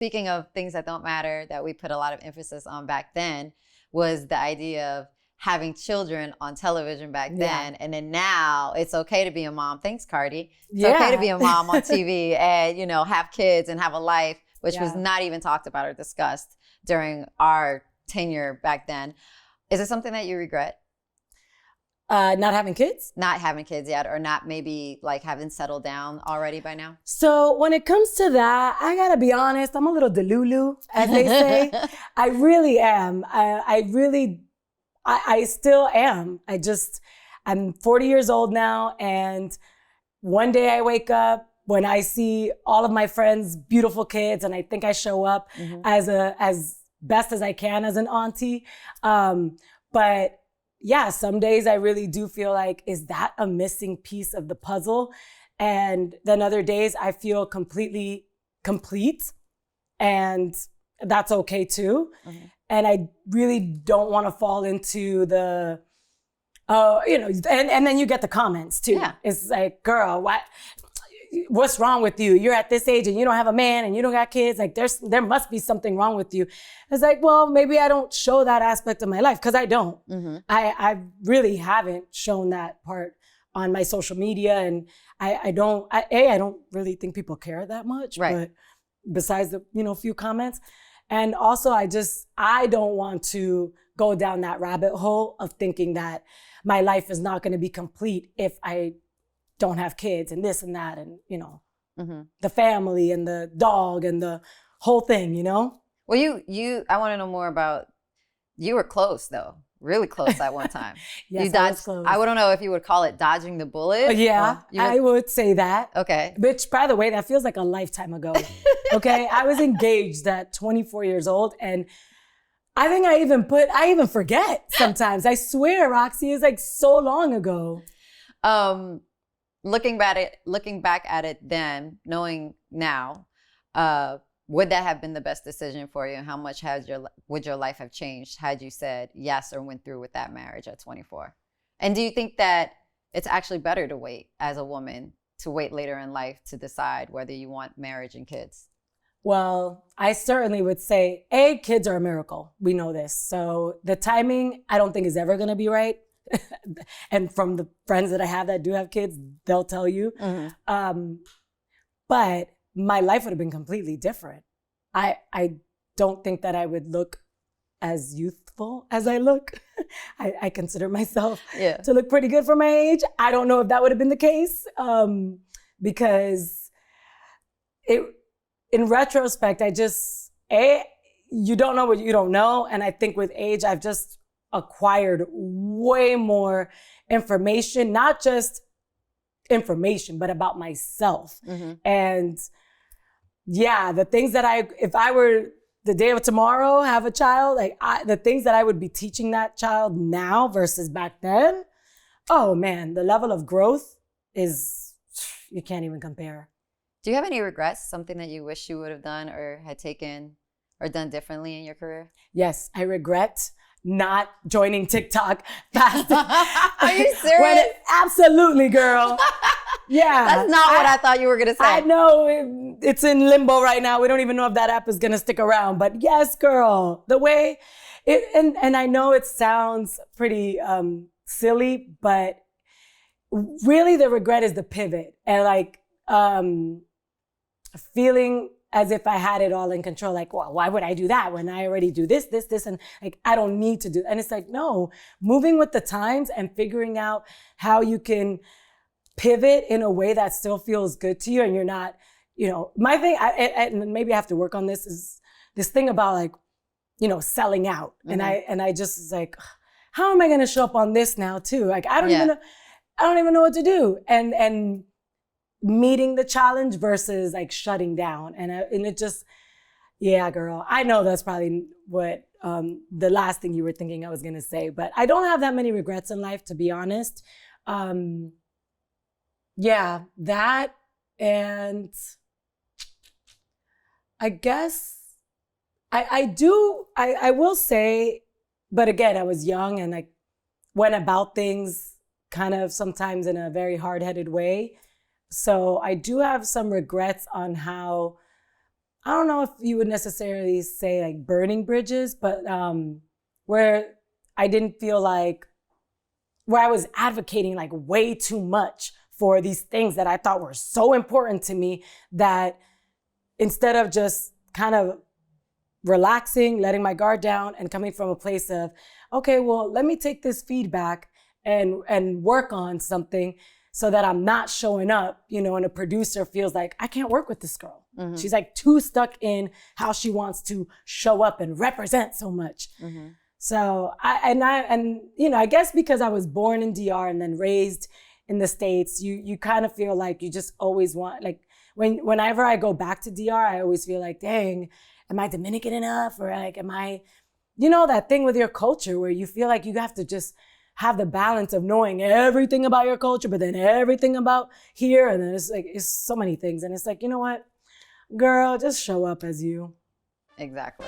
speaking of things that don't matter that we put a lot of emphasis on back then was the idea of having children on television back then. And then now it's okay to be a mom. Thanks, Cardi. It's okay to be a mom on TV and, you know, have kids and have a life, which was not even talked about or discussed during our tenure back then. Is it something that you regret? Not having kids? Not having kids yet, or not maybe like having settled down already by now? So when it comes to that, I gotta be honest, I'm a little delulu, as they say. I really am. I still am. I'm 40 years old now, and one day I wake up when I see all of my friends' beautiful kids, and I think I show up as best as I can as an auntie. But yeah, some days I really do feel like, is that a missing piece of the puzzle? And then other days I feel completely complete, and that's okay too. And I really don't want to fall into the, and then you get the comments too. Yeah. It's like, girl, what's wrong with you? You're at this age and you don't have a man and you don't got kids. Like there must be something wrong with you. It's like, well, maybe I don't show that aspect of my life, because I don't. I really haven't shown that part on my social media, and I don't really think people care that much. Right. But besides the few comments. And also, I don't want to go down that rabbit hole of thinking that my life is not going to be complete if I don't have kids and this and that and, the family and the dog and the whole thing, Well, I want to know more about, you were close though, really close at one time. Yes, you dodged, I don't know if you would call it dodging the bullet. I would say that. Okay. Which, by the way, that feels like a lifetime ago. Okay, I was engaged at 24 years old, and I think I even forget sometimes. I swear, Rocsi, is like so long ago. Looking back at it then, knowing now, would that have been the best decision for you? And how much would your life have changed had you said yes or went through with that marriage at 24? And do you think that it's actually better to wait as a woman, to wait later in life to decide whether you want marriage and kids? Well, I certainly would say, kids are a miracle. We know this. So the timing, I don't think is ever going to be right. And from the friends that I have that do have kids, they'll tell you. But my life would have been completely different. I don't think that I would look as youthful as I look. I consider myself to look pretty good for my age. I don't know if that would have been the case, because in retrospect, you don't know what you don't know. And I think with age, I've just acquired way more information, not just information, but about myself. And the things that if I were the day of tomorrow, have a child, the things that I would be teaching that child now versus back then, oh man, the level of growth you can't even compare. Do you have any regrets? Something that you wish you would have done or had taken or done differently in your career? Yes, I regret not joining TikTok fast. Are you serious? Absolutely, girl. Yeah. That's not what I thought you were going to say. I know it's in limbo right now. We don't even know if that app is going to stick around. But yes, girl, the way and I know it sounds pretty silly, but really the regret is the pivot and feeling as if I had it all in control. Like, well, why would I do that when I already do this, and I don't need to do. And it's like, no, moving with the times and figuring out how you can pivot in a way that still feels good to you. And you're not, my thing, and maybe I have to work on this, is this thing about selling out. And I just was like, how am I going to show up on this now too? I don't even know what to do. And meeting the challenge versus shutting down. And it just, girl, I know that's probably what the last thing you were thinking I was going to say, but I don't have that many regrets in life, to be honest. That, and I guess I will say, but again, I was young and I went about things kind of sometimes in a very hard-headed way. So I do have some regrets on how I don't know if you would necessarily say like burning bridges, but where I didn't feel like, where I was advocating like way too much for these things that I thought were so important to me, that instead of just kind of relaxing, letting my guard down and coming from a place of, okay, well, let me take this feedback and work on something so that I'm not showing up, you know, and a producer feels like, I can't work with this girl. Mm-hmm. She's like too stuck in how she wants to show up and represent so much. Mm-hmm. So I guess because I was born in DR and then raised in the States, you kind of feel like you just always want, like whenever I go back to DR, I always feel like, dang, am I Dominican enough? Or like, am I, you know, that thing with your culture where you feel like you have to just have the balance of knowing everything about your culture, but then everything about here. And then it's like, it's so many things. And it's like, you know what, girl, just show up as you. Exactly.